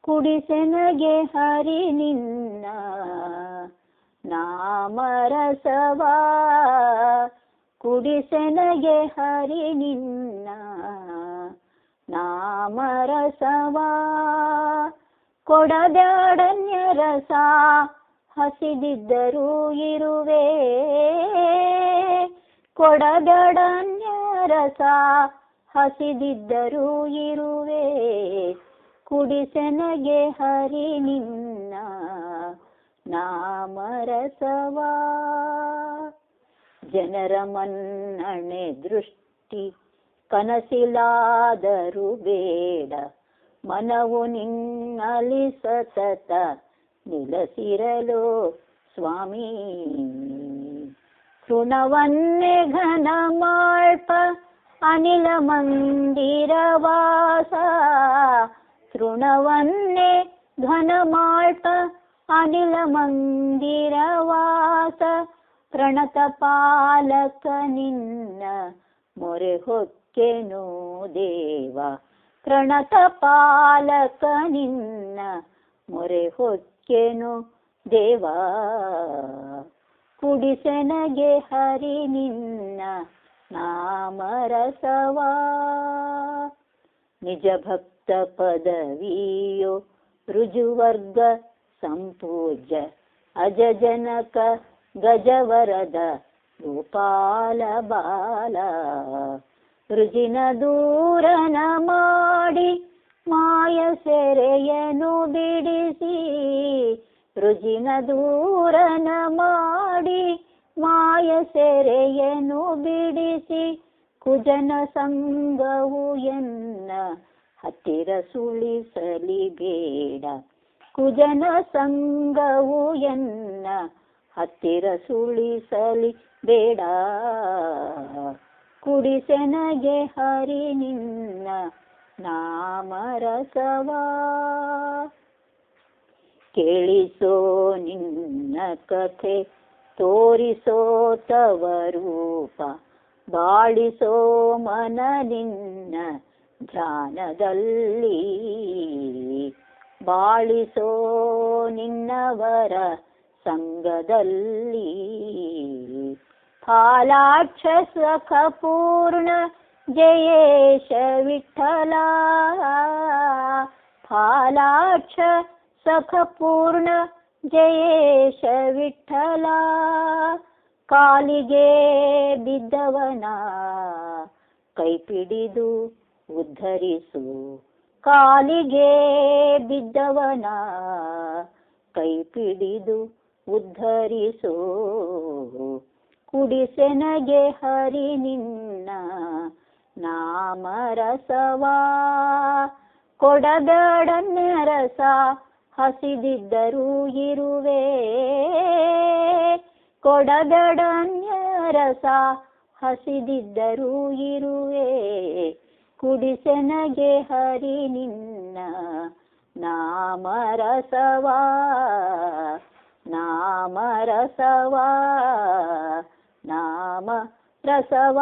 ಕುಡಿಸೆನಗೆ ಹರಿ ನಿನ್ನ ನಾಮರಸವ, ಕುಡಿಸೆನಗೆ ಹರಿ ನಿನ್ನ ನಾಮರಸವ. ಕೊಡಬ್ಯಾಡನ್ಯ ರಸ ಹಸಿದಿದ್ದರೂ ಇರುವೆ, ಕೊಡಬ್ಯಾಡನ್ಯ ರಸ ಹಸಿದಿದ್ದರೂ ಇರುವೆ. ಕುಡಿಸೆನಗೆ ಹರಿ ನಿನ್ನ ನಾಮರಸವ. ಜನರ ಮನ್ನಣೆ ದೃಷ್ಟಿ ಕನಸಿಲಾದರೂ ಬೇಡ, ಮನವು ನಿನ್ನಲಿ ಸತತ ನಿಲಸಿರಲು ಸ್ವಾಮಿ. ತೃಣವನ್ನೇ ಘನ ಮಾಳ್ಪ ಅನಿಲ ಮಂದಿರವಾಸ, ತೃಣವನ್ನೇ ಘನ ಮಾಳ್ಪ ಅನಿಲ ಮಂದಿರವಾಸ. ಪ್ರಣತ ಪಾಲಕ ನಿನ್ನ ಮೊರೆ ಹೊಕ್ಕೆನು ದೇವ, ಪ್ರಣತ ಪಾಲಕ ನಿನ್ನ ಮೊರೆ ಹೊಕ್ಕೆನು ದೇವ. ಕುಡಿಸೆನಗೆ ಹರಿ ನಿನ್ನ ನಾಮರಸವ. ನಿಜ ಭಕ್ತ ಪದವಿಯೋ ರುಜುವರ್ಗ ಸಂಪೂಜ್ಯ ಅಜ ಜನಕ ಗಜವರದ ಗೋಪಾಲ ಬಾಲ. ರುಜಿನ ದೂರನ ಮಾಡಿ ಮಾಯ ಸೆರೆಯನು ಬಿಡಿಸಿ, ರುಜಿನ ದೂರನ ಮಾಡಿ ಮಾಯ ಸೆರೆಯನು ಬಿಡಿಸಿ. ಕುಜನ ಸಂಗವು ಎನ್ನ ಹತ್ತಿರ ಸುಳಿಸಲಿ ಬೇಡ, ಕುಜನ ಸಂಗವು ಎನ್ನ ಹತ್ತಿರ ಸುಳಿಸಲಿ ಬೇಡ. ಕುಡಿಸೆನಗೆ ಹರಿ ನಿನ್ನ ನಾಮರಸವ. ಕೇಳಿಸೋ ನಿನ್ನ ಕಥೆ ತೋರಿಸೋ ತವ ರೂಪ, ಬಾಳಿಸೋ ಮನ ನಿನ್ನ ಧ್ಯಾನದಲ್ಲಿ, ಬಾಳಿಸೋ ನಿನ್ನವರ ಸಂಗದಲ್ಲಿ. ಫಾಲಾಕ್ಷ ಸಖ ಪೂರ್ಣ ಜಯೇಶ ವಿಠಲ, ಫಾಲಾಕ್ಷ ಸಖ ಪೂರ್ಣ ಜಯೇಶ ವಿಠಲ. ಕಾಲಿಗೆ ಬಿದ್ದವನ ಕೈಪಿಡಿದು ಉದ್ಧರಿಸು, ಕಾಲಿಗೆ ಬಿದ್ದವನ ಕೈಪಿಡಿದು ಉದ್ಧರಿಸೋ. ಕುಡಿಸೆನಗೆ ಹರಿ ನಿನ್ನ ನಾಮರಸವ. ಕೊಡಬ್ಯಾಡನ್ಯ ರಸ ಹಸಿದಿದ್ದರೂ ಇರುವೆ, ಕೊಡಬ್ಯಾಡನ್ಯ ರಸ ಹಸಿದಿದ್ದರೂ ಇರುವೆ. ಕುಡಿಸೆನಗೆ ಹರಿ ನಿನ್ನ ನಾಮರಸವ, ನಾಮರಸವ, ನಾಮ ರಸವ.